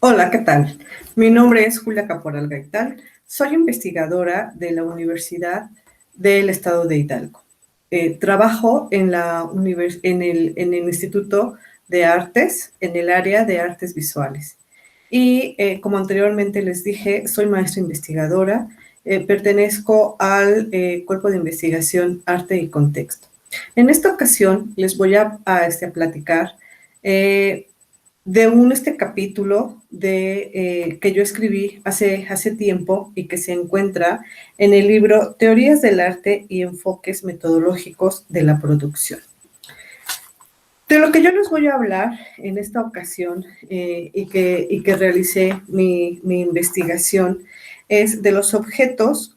Hola, ¿qué tal? Mi nombre es Julia Caporal Gaital. Soy investigadora de la Universidad del Estado de Hidalgo. Trabajo en el Instituto de Artes, en el área de artes visuales. Y como anteriormente les dije, soy maestra investigadora, pertenezco al Cuerpo de Investigación Arte y Contexto. En esta ocasión les voy a platicar eh, de este capítulo que yo escribí hace tiempo y que se encuentra en el libro Teorías del Arte y Enfoques Metodológicos de la Producción. De lo que yo les voy a hablar en esta ocasión y que realicé mi investigación es de los objetos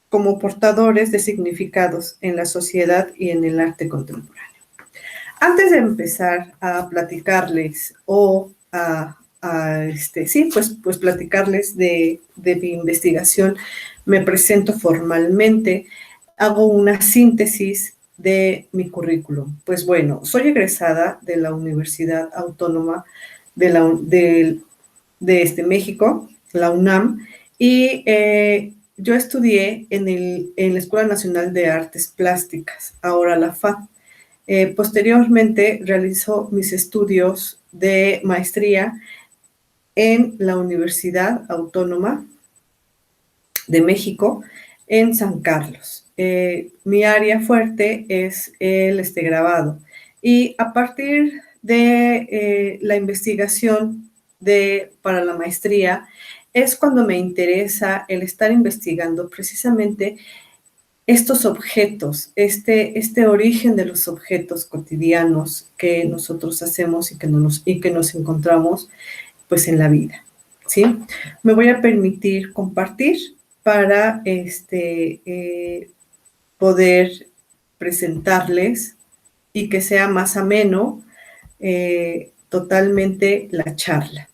como portadores de significados en la sociedad y en el arte contemporáneo. Antes de empezar a platicarles pues platicarles de mi investigación, me presento formalmente, hago una síntesis de mi currículum. Pues bueno, soy egresada de la Universidad Autónoma de México, la UNAM, y yo estudié en la Escuela Nacional de Artes Plásticas, ahora la FAD. Posteriormente realizó mis estudios de maestría en la Universidad Autónoma de México, en San Carlos. Mi área fuerte es el grabado. Y a partir de la investigación para la maestría, es cuando me interesa el estar investigando precisamente estos objetos, este origen de los objetos cotidianos que nosotros hacemos y que nos encontramos pues en la vida, ¿sí? Me voy a permitir compartir para poder presentarles y que sea más ameno totalmente la charla.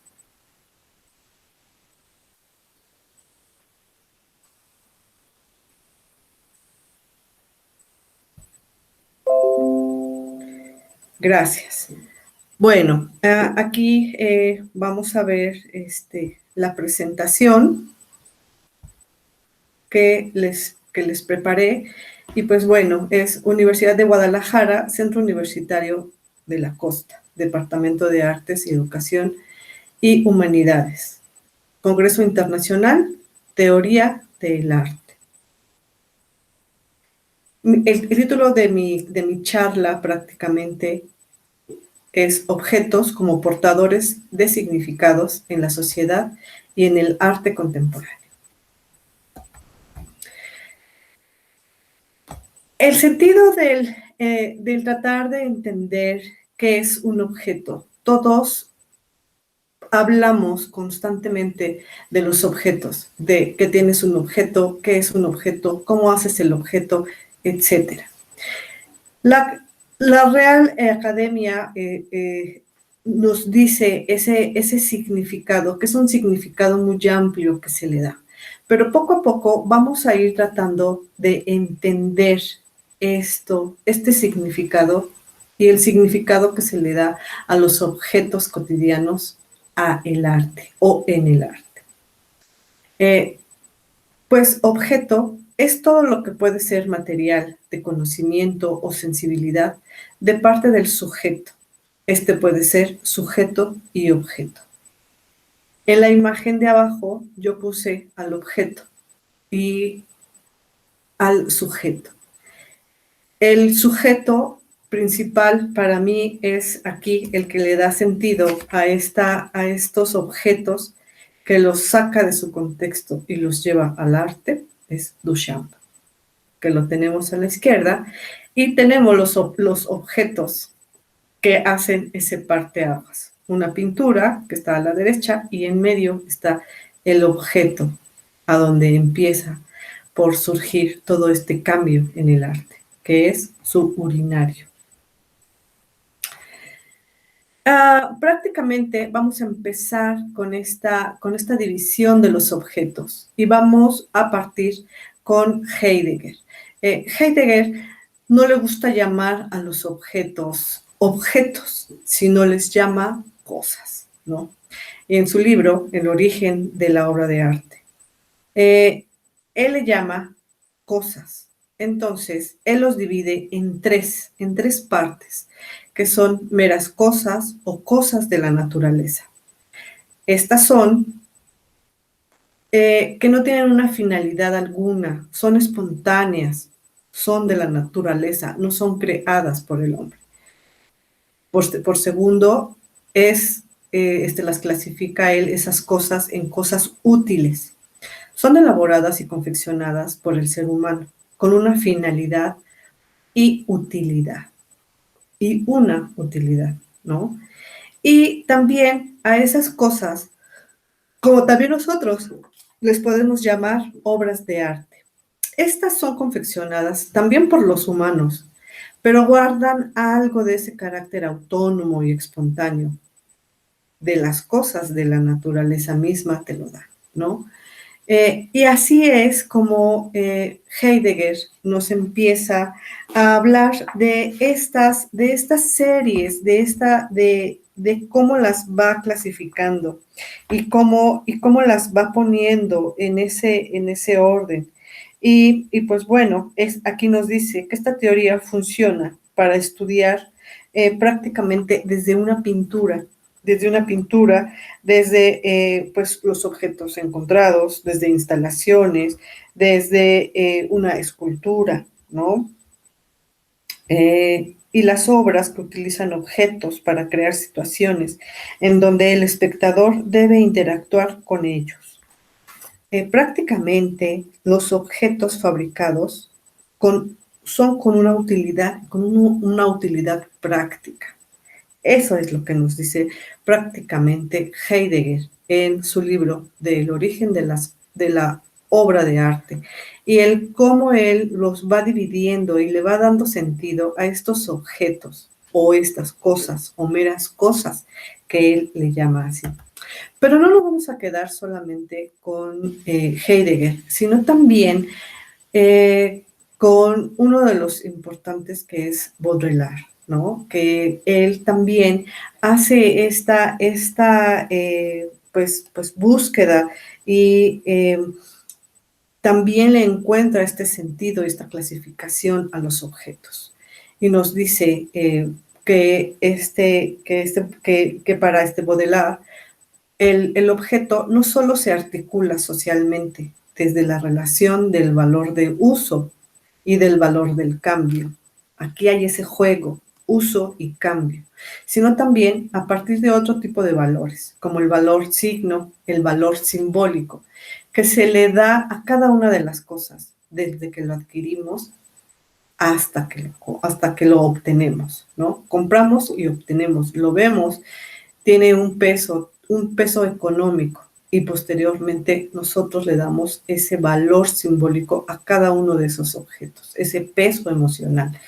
Gracias. Bueno, aquí vamos a ver la presentación que les preparé. Y pues bueno, es Universidad de Guadalajara, Centro Universitario de la Costa, Departamento de Artes y Educación y Humanidades. Congreso Internacional, Teoría del Arte. El título de mi charla prácticamente es Objetos como portadores de significados en la sociedad y en el arte contemporáneo. El sentido del tratar de entender qué es un objeto. Todos hablamos constantemente de los objetos, de que tienes un objeto, qué es un objeto, cómo haces el objeto, etc. La Real Academia nos dice ese significado, que es un significado muy amplio que se le da. Pero poco a poco vamos a ir tratando de entender este significado y el significado que se le da a los objetos cotidianos, a el arte o en el arte. Pues objeto es todo lo que puede ser material de conocimiento o sensibilidad de parte del sujeto. Este puede ser sujeto y objeto. En la imagen de abajo yo puse al objeto y al sujeto. El sujeto principal para mí es aquí el que le da sentido a estos objetos, que los saca de su contexto y los lleva al arte, es Duchamp, que lo tenemos a la izquierda, y tenemos los objetos que hacen ese parteaguas. Una pintura que está a la derecha y en medio está el objeto, a donde empieza por surgir todo este cambio en el arte, que es su urinario. Prácticamente vamos a empezar con esta división de los objetos y vamos a partir con Heidegger. Heidegger no le gusta llamar a los objetos, sino les llama cosas, ¿no? en su libro El origen de la obra de arte. Él le llama cosas. Entonces, él los divide en tres partes, que son meras cosas o cosas de la naturaleza. Estas son que no tienen una finalidad alguna, son espontáneas, son de la naturaleza, no son creadas por el hombre. Por segundo, las clasifica él, esas cosas, en cosas útiles. Son elaboradas y confeccionadas por el ser humano con una finalidad y utilidad. Y una utilidad, ¿no? Y también a esas cosas, como también nosotros, les podemos llamar obras de arte. Estas son confeccionadas también por los humanos, pero guardan algo de ese carácter autónomo y espontáneo de las cosas de la naturaleza misma te lo da, ¿no? Y así es como Heidegger nos empieza a hablar de estas series, de cómo las va clasificando y cómo las va poniendo en ese orden. Pues bueno, aquí nos dice que esta teoría funciona para estudiar prácticamente desde una pintura, desde pues, los objetos encontrados, desde instalaciones, desde una escultura, ¿no? Y las obras que utilizan objetos para crear situaciones en donde el espectador debe interactuar con ellos. Prácticamente los objetos fabricados son con una una utilidad práctica. Eso es lo que nos dice prácticamente Heidegger en su libro del origen de la obra de arte y cómo él los va dividiendo y le va dando sentido a estos objetos o estas cosas o meras cosas que él le llama así. Pero no nos vamos a quedar solamente con Heidegger, sino también con uno de los importantes que es Baudrillard, ¿no? Que él también hace esta pues búsqueda y también le encuentra este sentido, esta clasificación a los objetos. Y nos dice que para este Baudrillard el objeto no solo se articula socialmente desde la relación del valor de uso y del valor del cambio. Aquí hay ese juego, uso y cambio, sino también a partir de otro tipo de valores, como el valor signo, el valor simbólico, que se le da a cada una de las cosas, desde que lo adquirimos hasta que lo obtenemos, ¿no? Compramos y obtenemos, lo vemos, tiene un peso económico y posteriormente nosotros le damos ese valor simbólico a cada uno de esos objetos, ese peso emocional.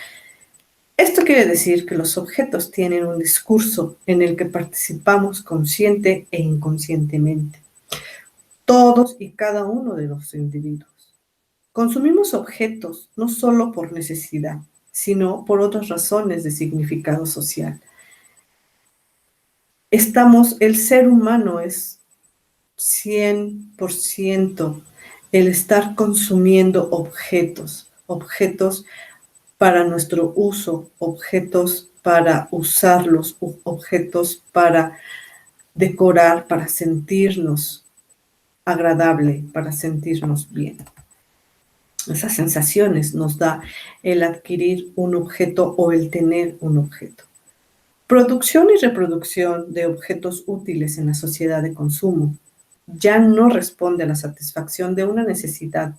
Esto quiere decir que los objetos tienen un discurso en el que participamos consciente e inconscientemente, todos y cada uno de los individuos. Consumimos objetos no solo por necesidad, sino por otras razones de significado social. El ser humano es 100% el estar consumiendo objetos para nuestro uso, objetos para usarlos, objetos para decorar, para sentirnos agradable, para sentirnos bien. Esas sensaciones nos da el adquirir un objeto o el tener un objeto. Producción y reproducción de objetos útiles en la sociedad de consumo ya no responde a la satisfacción de una necesidad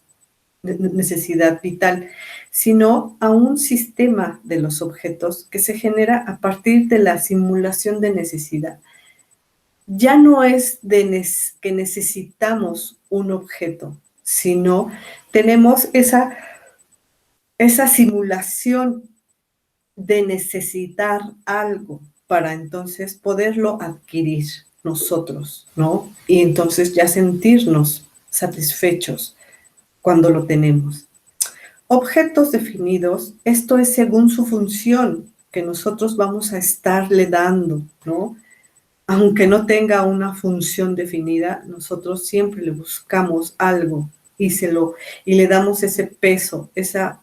vital, sino a un sistema de los objetos que se genera a partir de la simulación de necesidad. Ya no es que necesitamos un objeto, sino tenemos esa simulación de necesitar algo para entonces poderlo adquirir nosotros, ¿no? Y entonces ya sentirnos satisfechos cuando lo tenemos. Objetos definidos, esto es según su función que nosotros vamos a estarle dando, ¿no? aunque no tenga una función definida, nosotros siempre le buscamos algo y, y le damos ese peso, esa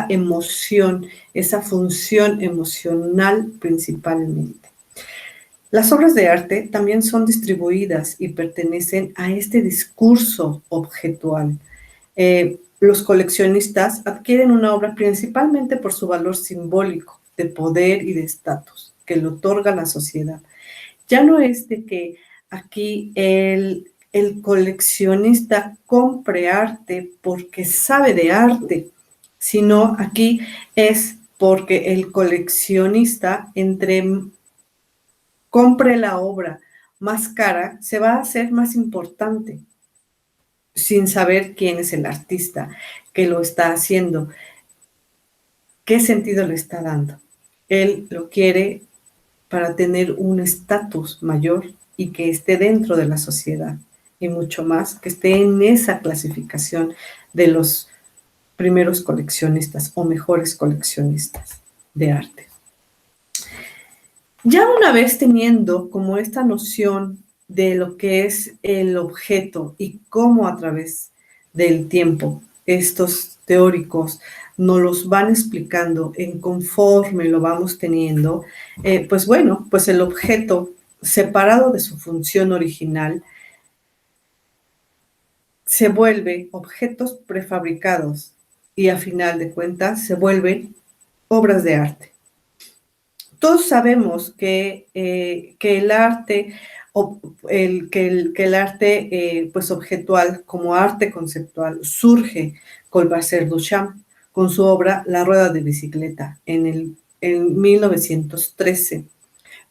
emoción, esa función emocional principalmente. Las obras de arte también son distribuidas y pertenecen a este discurso objetual. Los coleccionistas adquieren una obra principalmente por su valor simbólico, de poder y de estatus que le otorga la sociedad. Ya no es de que aquí el coleccionista compre arte porque sabe de arte, sino aquí es porque el coleccionista, entre compre la obra más cara, se va a hacer más importante, sin saber quién es el artista que lo está haciendo, qué sentido le está dando. Él lo quiere para tener un estatus mayor y que esté dentro de la sociedad, y mucho más, que esté en esa clasificación de los primeros coleccionistas o mejores coleccionistas de arte. Ya una vez teniendo como esta noción de lo que es el objeto y cómo a través del tiempo estos teóricos nos los van explicando en conforme lo vamos teniendo, pues bueno, pues el objeto separado de su función original se vuelve objetos prefabricados y a final de cuentas se vuelven obras de arte. Todos sabemos que el arte, que el arte pues objetual como arte conceptual surge con Marcel Duchamp con su obra La rueda de bicicleta en 1913.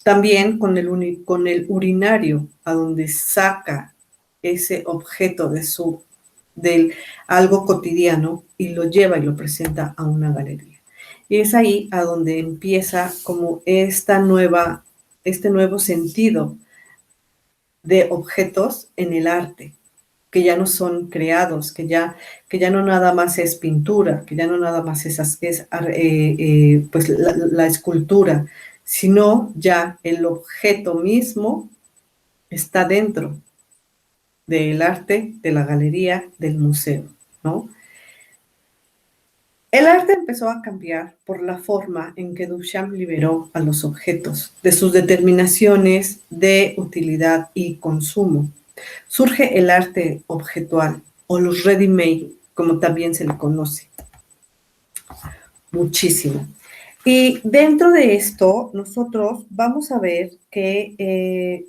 También con el urinario, a donde saca ese objeto del algo cotidiano y lo lleva y lo presenta a una galería. Y es ahí a donde empieza como este nuevo sentido de objetos en el arte, que ya no son creados, que ya no nada más es pintura, que ya no nada más pues la escultura, sino ya el objeto mismo está dentro del arte, de la galería, del museo, ¿no? El arte empezó a cambiar por la forma en que Duchamp liberó a los objetos de sus determinaciones de utilidad y consumo. Surge el arte objetual o los ready-made, como también se le conoce. Muchísimo. Y dentro de esto, nosotros vamos a ver que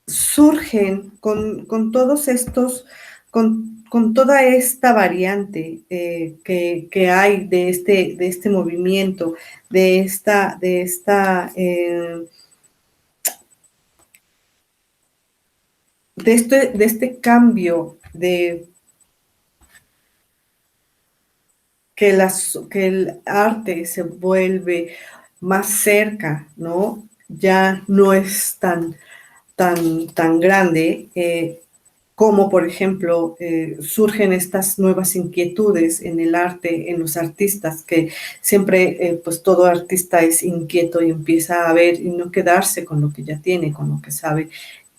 surgen con todos estos, con toda esta variante que hay de este movimiento, de este cambio que el arte se vuelve más cerca, ¿no? Ya no es tan grande, como por ejemplo surgen estas nuevas inquietudes en el arte, en los artistas, que siempre pues todo artista es inquieto y empieza a ver y no quedarse con lo que ya tiene, con lo que sabe,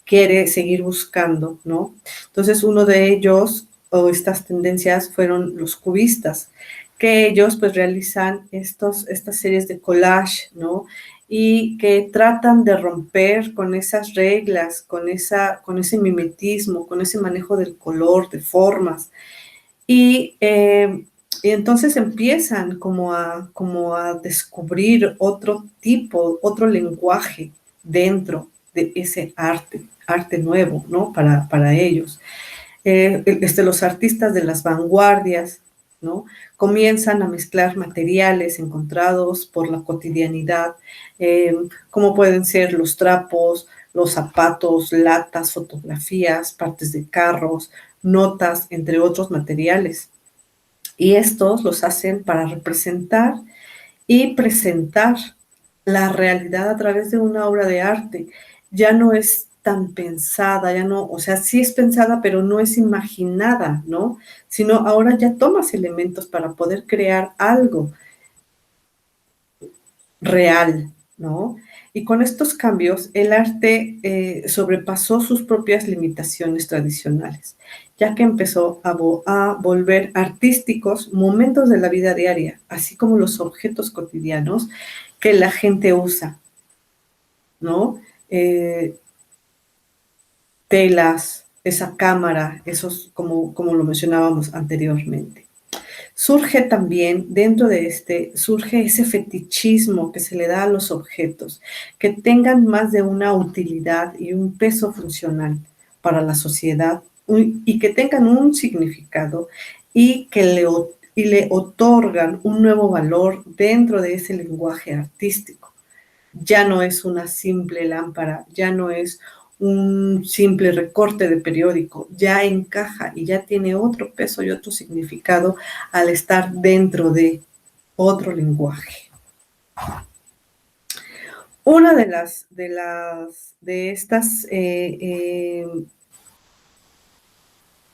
quiere seguir buscando, ¿no? Entonces uno de ellos o estas tendencias fueron los cubistas, que ellos pues realizan estas series de collage, ¿no? Y que tratan de romper con esas reglas, con ese mimetismo, con ese manejo del color, de formas. Y entonces empiezan como a descubrir otro tipo, otro lenguaje dentro de ese arte nuevo, ¿no? Para ellos. Los artistas de las vanguardias, ¿no? Comienzan a mezclar materiales encontrados por la cotidianidad, como pueden ser los trapos, los zapatos, latas, fotografías, partes de carros, notas, entre otros materiales. Y estos los hacen para representar y presentar la realidad a través de una obra de arte. Ya no es tan pensada, ya no, o sea, sí es pensada, pero no es imaginada, ¿no? Sino ahora ya tomas elementos para poder crear algo real, ¿no? Y con estos cambios, el arte sobrepasó sus propias limitaciones tradicionales, ya que empezó a volver artísticos momentos de la vida diaria, así como los objetos cotidianos que la gente usa, ¿no? Eh, Telas, esa cámara, esos, como lo mencionábamos anteriormente. Surge también, dentro de surge ese fetichismo que se le da a los objetos, que tengan más de una utilidad y un peso funcional para la sociedad y que tengan un significado y que le otorgan un nuevo valor dentro de ese lenguaje artístico. Ya no es una simple lámpara, ya no es un simple recorte de periódico, ya encaja y ya tiene otro peso y otro significado al estar dentro de otro lenguaje. Una de estas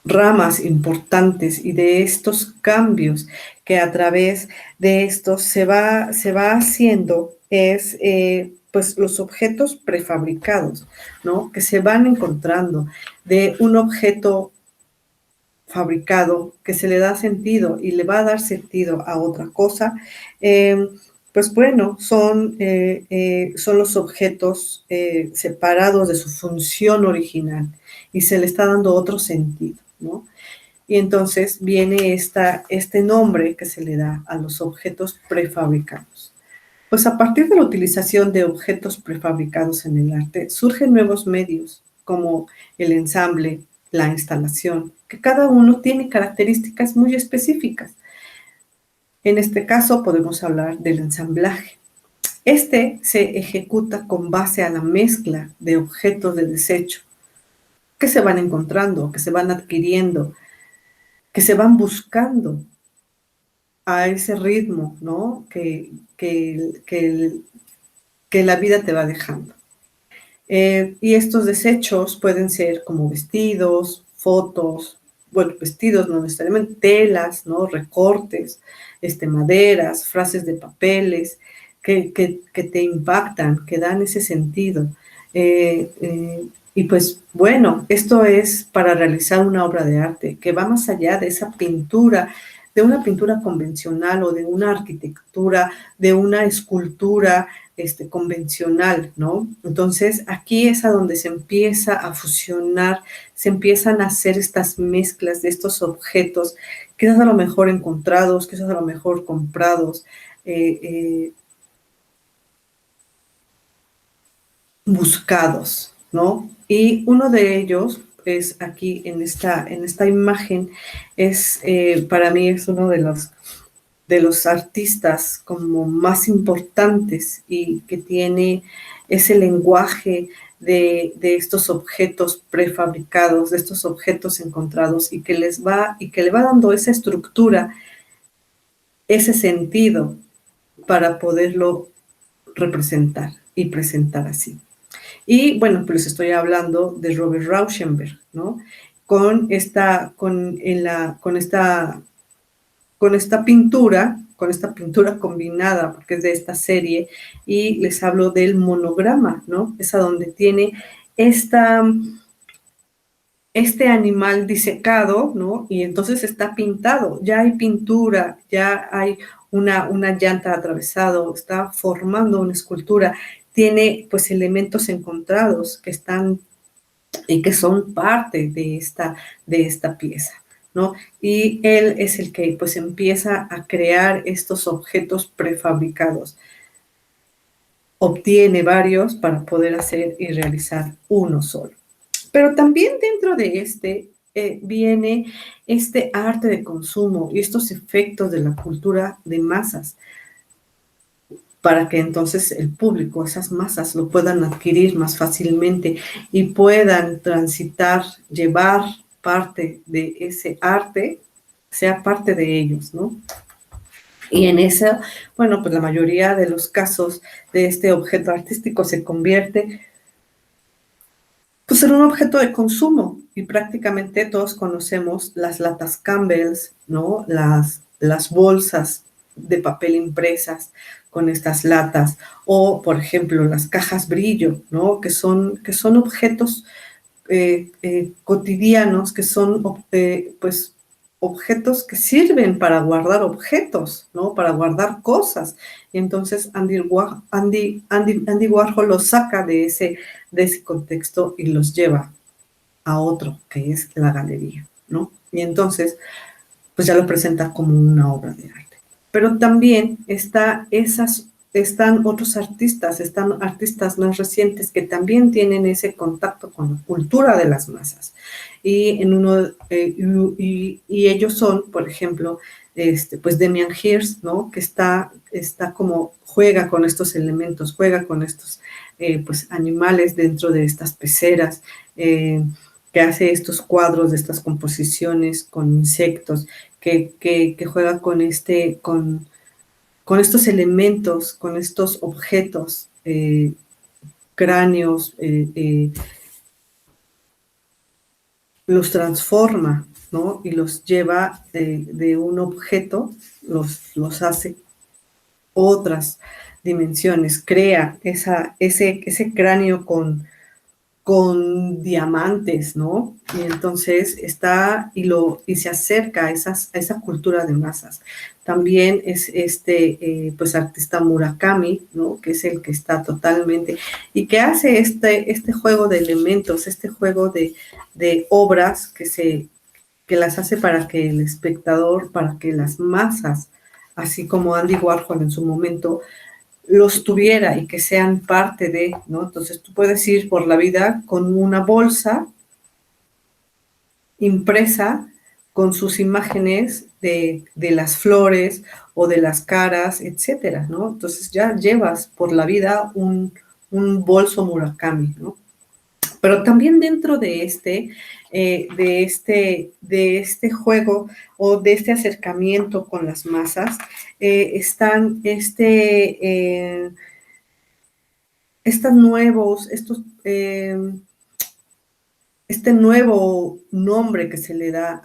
ramas importantes y de estos cambios que a través de estos se va haciendo es pues los objetos prefabricados, ¿no? Que se van encontrando de un objeto fabricado que se le da sentido y le va a dar sentido a otra cosa, pues bueno, son los objetos separados de su función original y se le está dando otro sentido, ¿no? Y entonces viene este nombre que se le da a los objetos prefabricados. Pues a partir de la utilización de objetos prefabricados en el arte, surgen nuevos medios como el ensamble, la instalación, que cada uno tiene características muy específicas. En este caso podemos hablar del ensamblaje. Este se ejecuta con base a la mezcla de objetos de desecho que se van encontrando, que se van adquiriendo, que se van buscando a ese ritmo, ¿no? Que la vida te va dejando. Y estos desechos pueden ser como vestidos, fotos, bueno, vestidos no necesariamente, telas, ¿no? Recortes, maderas, frases de papeles que te impactan, que dan ese sentido. Y pues bueno, esto es para realizar una obra de arte que va más allá de esa pintura, de una pintura convencional o de una arquitectura, de una escultura convencional, ¿no? Entonces, aquí es a donde se empieza a fusionar, se empiezan a hacer estas mezclas de estos objetos, quizás a lo mejor encontrados, quizás a lo mejor comprados, buscados, ¿no? Y uno de ellos es aquí en esta imagen, para mí es uno de los artistas como más importantes y que tiene ese lenguaje de estos objetos prefabricados, de estos objetos encontrados y que le va dando esa estructura, ese sentido para poderlo representar y presentar así. Y bueno, pues estoy hablando de Robert Rauschenberg, ¿no? Con esta, con, en la, con esta pintura combinada, porque es de esta serie, y les hablo del monograma, ¿no? Es a donde tiene este animal disecado, ¿no? Y entonces está pintado, ya hay pintura, ya hay una llanta atravesado, está formando una escultura, tiene pues elementos encontrados que están y que son parte de esta pieza, ¿no? Y él es el que pues empieza a crear estos objetos prefabricados. Obtiene varios para poder hacer y realizar uno solo. Pero también dentro de viene este arte de consumo y estos efectos de la cultura de masas para que entonces el público, esas masas, lo puedan adquirir más fácilmente y puedan transitar, llevar parte de ese arte, sea parte de ellos, ¿no? Y en eso, bueno, pues la mayoría de los casos de este objeto artístico se convierte pues en un objeto de consumo y prácticamente todos conocemos las latas Campbell's, ¿no? Las bolsas de papel impresas con estas latas, o por ejemplo las cajas brillo, ¿no? Que son objetos cotidianos, que son pues objetos que sirven para guardar objetos, ¿no? Para guardar cosas. Y entonces Andy Warhol los saca de ese contexto y los lleva a otro, que es la galería, ¿no? Y entonces, pues ya lo presenta como una obra de arte. Pero también están otros artistas, están artistas más recientes que también tienen ese contacto con la cultura de las masas. Y, y ellos son, por ejemplo, pues Demian Hirst, ¿no? Que está como, juega con estos elementos, juega con estos pues animales dentro de estas peceras, que hace estos cuadros de estas composiciones con insectos, que juega con estos elementos, con estos objetos, cráneos, los transforma, ¿no? Y los lleva de un objeto, los hace otras dimensiones, crea ese cráneo con diamantes, ¿no? Y entonces y se acerca a esa cultura de masas. También es pues artista Murakami, ¿no? Que es el que está totalmente, y que hace este juego de elementos, este juego de obras que las hace para que el espectador, para que las masas, así como Andy Warhol en su momento, los tuviera y que sean parte de, ¿no? Entonces tú puedes ir por la vida con una bolsa impresa con sus imágenes de las flores o de las caras, etcétera, ¿no? Entonces ya llevas por la vida un bolso Murakami, ¿no? Pero también dentro de este juego o de este acercamiento con las masas, están este nuevo nombre que se le da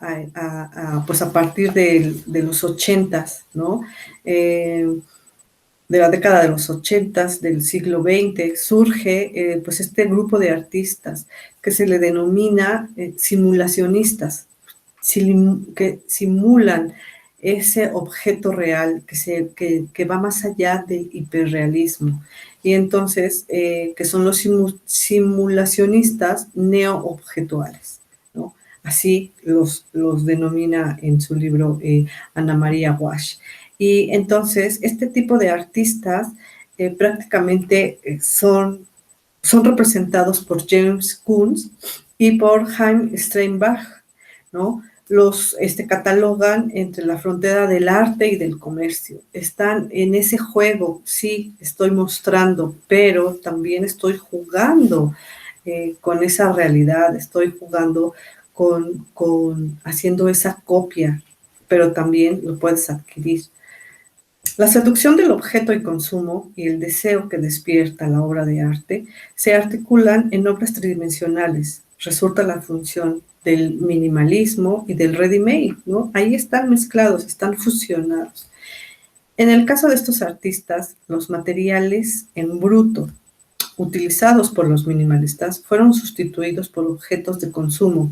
pues a partir de los 80s, ¿no? De la década de los 80s del siglo XX, surge pues este grupo de artistas que se le denomina simulacionistas, que simulan ese objeto real que va más allá del hiperrealismo. Y entonces, que son los simulacionistas neoobjetuales, ¿no? Así los denomina en su libro Ana María Walsh. Y entonces, este tipo de artistas prácticamente son representados por James Kunz y por Chaim Steinbach, ¿no? Los catalogan entre la frontera del arte y del comercio. Están en ese juego, sí, estoy mostrando, pero también estoy jugando con esa realidad, estoy jugando haciendo esa copia, pero también lo puedes adquirir. La seducción del objeto y consumo y el deseo que despierta la obra de arte se articulan en obras tridimensionales. Resulta la función del minimalismo y del ready-made, ¿no? Ahí están mezclados, están fusionados. En el caso de estos artistas, los materiales en bruto utilizados por los minimalistas fueron sustituidos por objetos de consumo,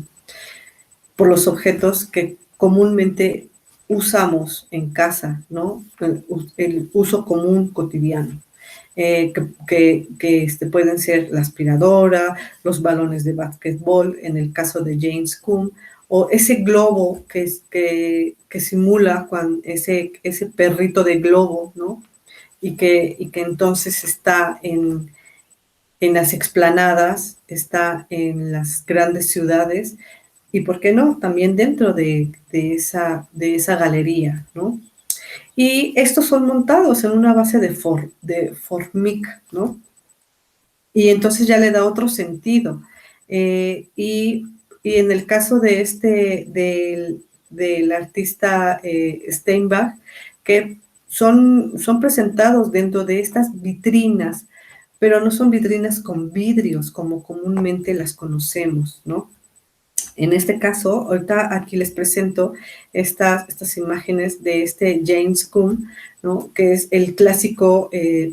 por los objetos que comúnmente usamos en casa, ¿no? El uso común cotidiano, pueden ser la aspiradora, los balones de básquetbol, en el caso de James Kuhn, o ese globo que simula ese perrito de globo, ¿no? Y que entonces está en las explanadas, está en las grandes ciudades, y por qué no, también dentro de esa galería, ¿no? Y estos son montados en una base de Formic, ¿no? Y entonces ya le da otro sentido. Y en el caso del artista Steinbach, que son presentados dentro de estas vitrinas, pero no son vitrinas con vidrios como comúnmente las conocemos, ¿no? En este caso, ahorita aquí les presento estas imágenes de este James Coon, ¿no? Que es el clásico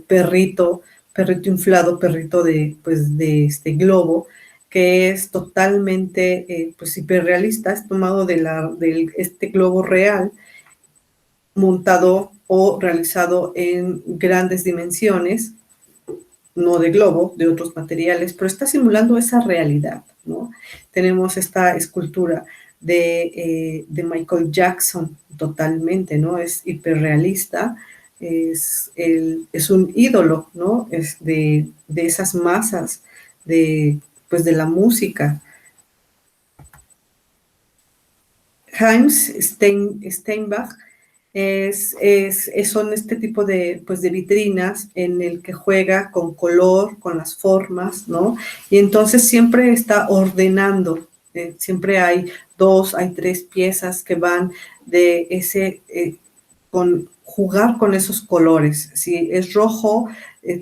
perrito inflado, perrito pues, de este globo, que es totalmente pues, hiperrealista, es tomado de este globo real, montado o realizado en grandes dimensiones, no de globo, de otros materiales, pero está simulando esa realidad, ¿no? Tenemos esta escultura de Michael Jackson totalmente, ¿no? Es hiperrealista, es un ídolo, ¿no? Es de esas masas, pues de la música. Steinbach son este tipo de, pues de vitrinas en el que juega con color, con las formas, ¿no? Y entonces siempre está ordenando, siempre hay hay tres piezas que van de con jugar con esos colores. Si es rojo,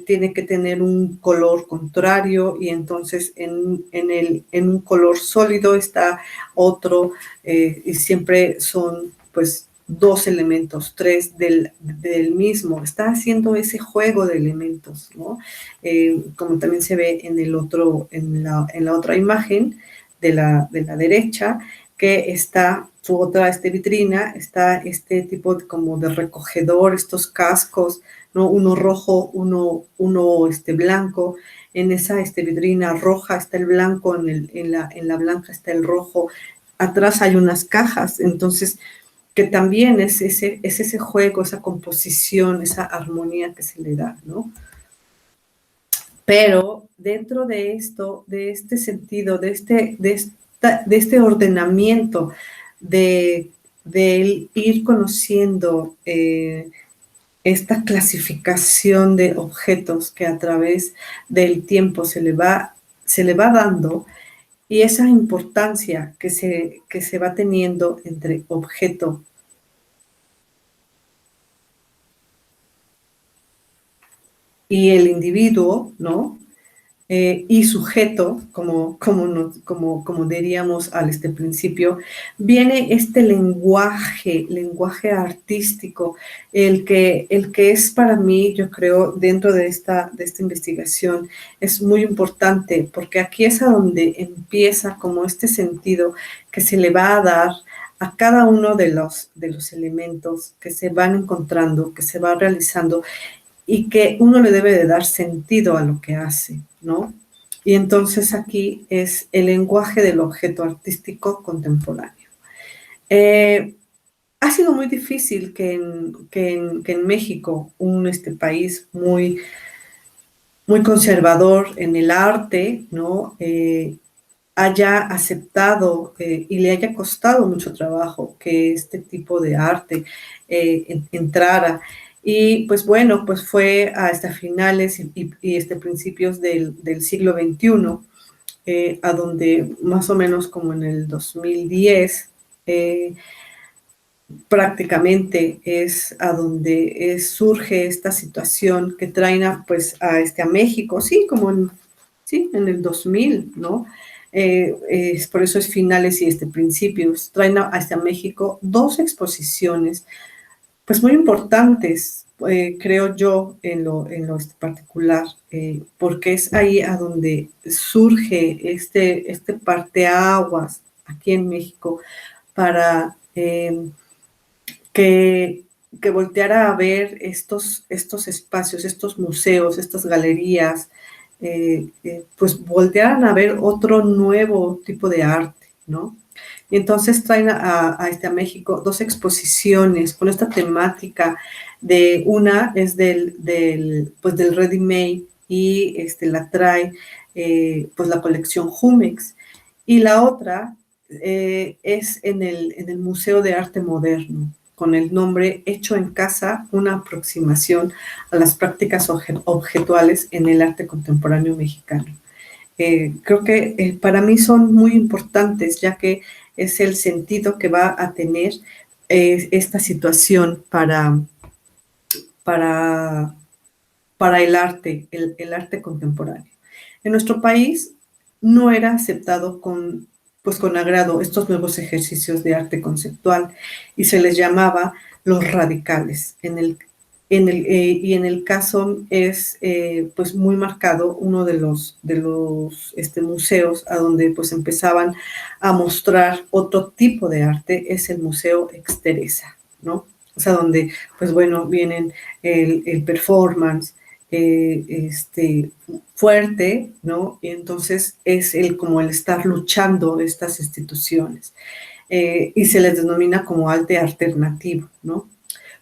tiene que tener un color contrario y entonces en un color sólido está otro y siempre son pues dos elementos, tres del mismo. Está haciendo ese juego de elementos, ¿no? Como también se ve en la otra imagen de la derecha, que está su otra vitrina, está este tipo como de recogedor, estos cascos, ¿no? Uno rojo, uno blanco. En esa vitrina roja está el blanco, en la blanca está el rojo. Atrás hay unas cajas, entonces, que también es ese juego, esa composición, esa armonía que se le da, ¿no? Pero dentro de esto, de este sentido, de este ordenamiento, de ir conociendo esta clasificación de objetos que a través del tiempo se le va dando, y esa importancia que se va teniendo entre objeto y el individuo, ¿no? Y sujeto, como diríamos al principio, viene este lenguaje artístico, el que es para mí, yo creo, dentro de esta investigación, es muy importante, porque aquí es a donde empieza como este sentido que se le va a dar a cada uno de los elementos que se van encontrando, que se va realizando y que uno le debe de dar sentido a lo que hace, ¿no? Y entonces aquí es el lenguaje del objeto artístico contemporáneo. Eh, ha sido muy difícil que en México, país muy conservador en el arte, ¿no? Haya aceptado y le haya costado mucho trabajo que este tipo de arte entrara. Y pues bueno, pues fue hasta finales principios del siglo XXI, a donde más o menos como en el 2010, eh, prácticamente es a donde surge esta situación que traen a México, sí, sí, en el 2000, ¿no? Por eso es finales y principios, traen hasta México dos exposiciones, pues muy importantes, creo yo, en lo particular, porque es ahí a donde surge este parteaguas aquí en México para que, que volteara a ver estos espacios, estos museos, estas galerías, pues voltearan a ver otro nuevo tipo de arte, ¿no? Y entonces traen a México dos exposiciones con esta temática de una es pues del Ready Made y la trae pues la colección Jumex, y la otra es en el Museo de Arte Moderno, con el nombre Hecho en Casa, una aproximación a las prácticas objetuales en el arte contemporáneo mexicano. Creo que para mí son muy importantes, ya que es el sentido que va a tener esta situación para, para el arte contemporáneo. En nuestro país no era aceptado pues con agrado estos nuevos ejercicios de arte conceptual y se les llamaba los radicales. Y en el caso es pues muy marcado uno de los museos a donde pues empezaban a mostrar otro tipo de arte, es el Museo Exteresa, ¿no? O sea, donde pues bueno, vienen el performance, fuerte, ¿no? Y entonces es como el estar luchando de estas instituciones. Y se les denomina como arte alternativo, ¿no?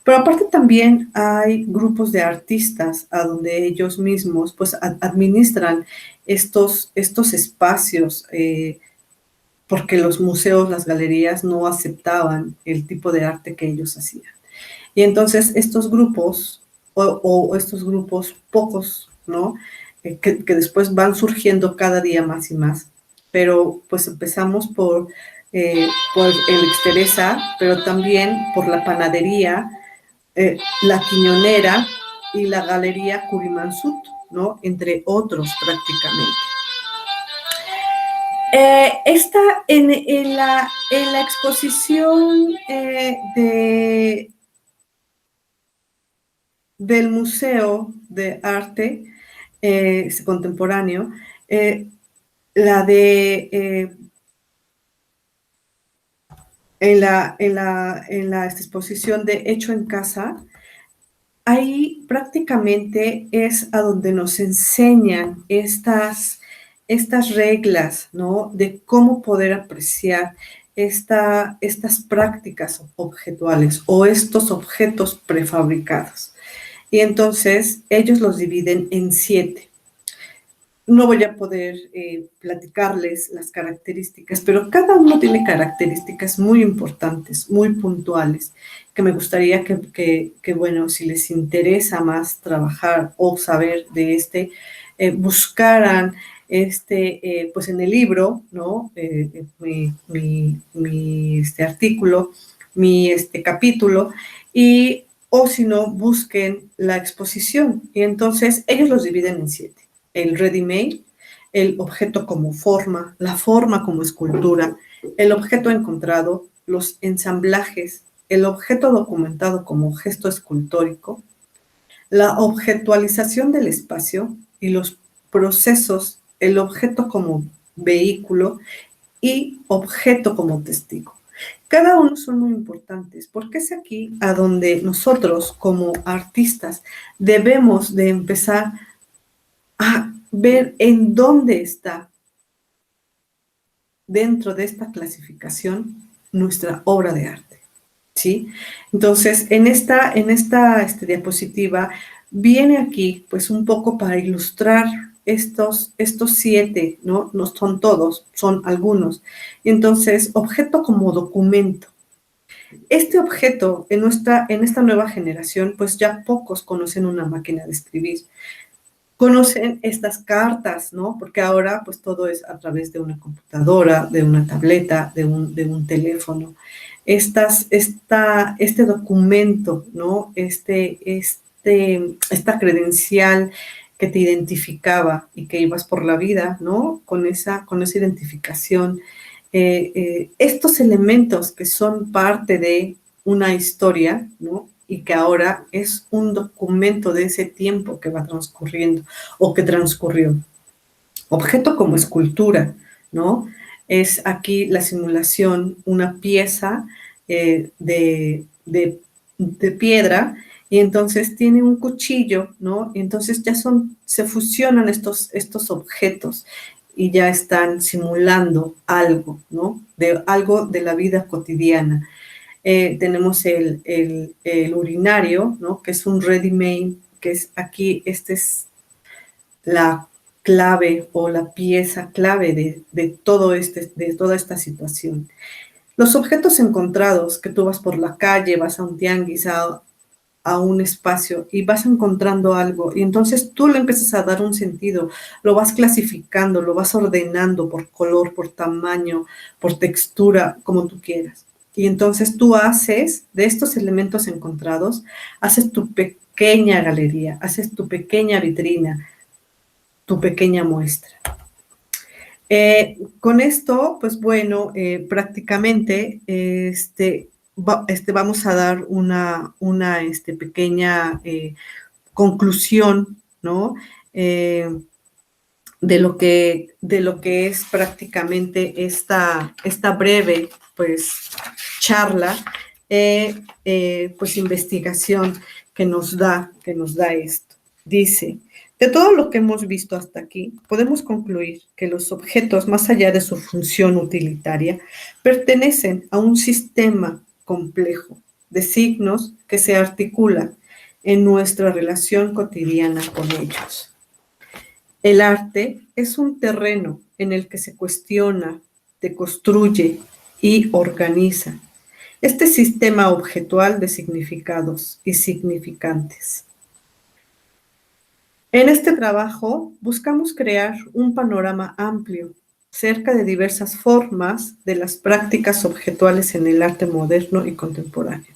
Pero aparte también hay grupos de artistas a donde ellos mismos pues administran estos espacios, porque los museos, las galerías no aceptaban el tipo de arte que ellos hacían. Y entonces estos grupos, o estos grupos pocos, ¿no? Que después van surgiendo cada día más y más. Pero pues empezamos por el Exteresa, pero también por la panadería, la Quiñonera y la Galería Curimansut, ¿no? Entre otros prácticamente. Está en la exposición del Museo de Arte Contemporáneo, la de esta exposición de Hecho en Casa. Ahí prácticamente es a donde nos enseñan estas reglas, ¿no? De cómo poder apreciar estas prácticas objetuales o estos objetos prefabricados. Y entonces ellos los dividen en 7. No voy a poder platicarles las características, pero cada uno tiene características muy importantes, muy puntuales, que me gustaría que bueno, si les interesa más trabajar o saber de buscaran pues en el libro, ¿no? Mi artículo, mi capítulo, o si no, busquen la exposición. Y entonces ellos los dividen en 7. El ready-made, el objeto como forma, la forma como escultura, el objeto encontrado, los ensamblajes, el objeto documentado como gesto escultórico, la objetualización del espacio y los procesos, el objeto como vehículo y objeto como testigo. Cada uno son muy importantes porque es aquí a donde nosotros como artistas debemos de empezar a ver en dónde está dentro de esta clasificación nuestra obra de arte, ¿sí? Entonces, en esta diapositiva viene aquí, pues, un poco para ilustrar estos 7, ¿no? No son todos, son algunos. Entonces, objeto como documento. Este objeto, en esta nueva generación, pues ya pocos conocen una máquina de escribir. Conocen estas cartas, ¿no? Porque ahora pues todo es a través de una computadora, de una tableta, de un teléfono. Este documento, ¿no? Esta credencial que te identificaba y que ibas por la vida, ¿no? Con esa identificación. Estos elementos que son parte de una historia, ¿no? Y que ahora es un documento de ese tiempo que va transcurriendo o que transcurrió. Objeto como escultura, ¿no? Es aquí la simulación, una pieza de piedra y entonces tiene un cuchillo, ¿no? Y entonces ya se fusionan estos objetos y ya están simulando algo, ¿no? Algo de la vida cotidiana. Tenemos el urinario, ¿no? Que es un ready-made, que es aquí, es la clave o la pieza clave de toda esta situación. Los objetos encontrados, que tú vas por la calle, vas a un tianguis, a un espacio y vas encontrando algo y entonces tú le empiezas a dar un sentido, lo vas clasificando, lo vas ordenando por color, por tamaño, por textura, como tú quieras. Y entonces tú haces de estos elementos encontrados, haces tu pequeña galería, haces tu pequeña vitrina, tu pequeña muestra. Con esto, pues bueno, prácticamente vamos a dar una pequeña conclusión, ¿no? De lo que es prácticamente esta breve, pues, charla, pues, investigación que nos da esto. Dice, de todo lo que hemos visto hasta aquí, podemos concluir que los objetos, más allá de su función utilitaria, pertenecen a un sistema complejo de signos que se articula en nuestra relación cotidiana con ellos. El arte es un terreno en el que se cuestiona, deconstruye y organiza este sistema objetual de significados y significantes. En este trabajo buscamos crear un panorama amplio cerca de diversas formas de las prácticas objetuales en el arte moderno y contemporáneo.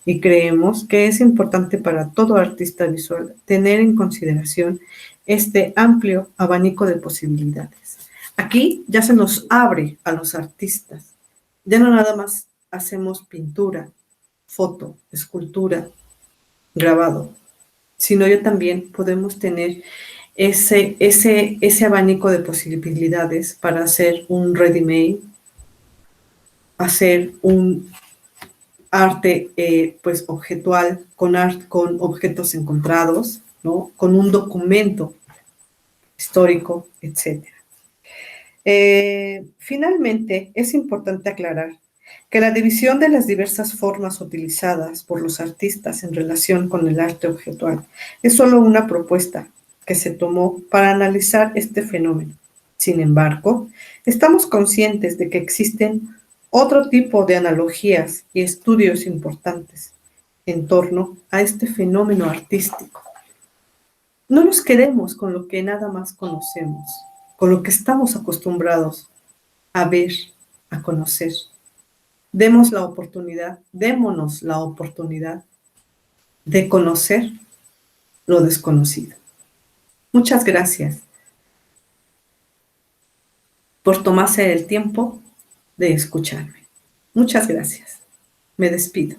Y creemos que es importante para todo artista visual tener en consideración este amplio abanico de posibilidades. Aquí ya se nos abre a los artistas. Ya no nada más hacemos pintura, foto, escultura, grabado, sino ya también podemos tener ese abanico de posibilidades para hacer un ready-made, hacer un arte pues objetual con objetos encontrados, ¿no? Con un documento histórico, etcétera. Finalmente, es importante aclarar que la división de las diversas formas utilizadas por los artistas en relación con el arte objetual es solo una propuesta que se tomó para analizar este fenómeno. Sin embargo, estamos conscientes de que existen otro tipo de analogías y estudios importantes en torno a este fenómeno artístico. No nos quedemos con lo que nada más conocemos, con lo que estamos acostumbrados a ver, a conocer. Démonos la oportunidad de conocer lo desconocido. Muchas gracias por tomarse el tiempo de escucharme. Muchas gracias. Me despido.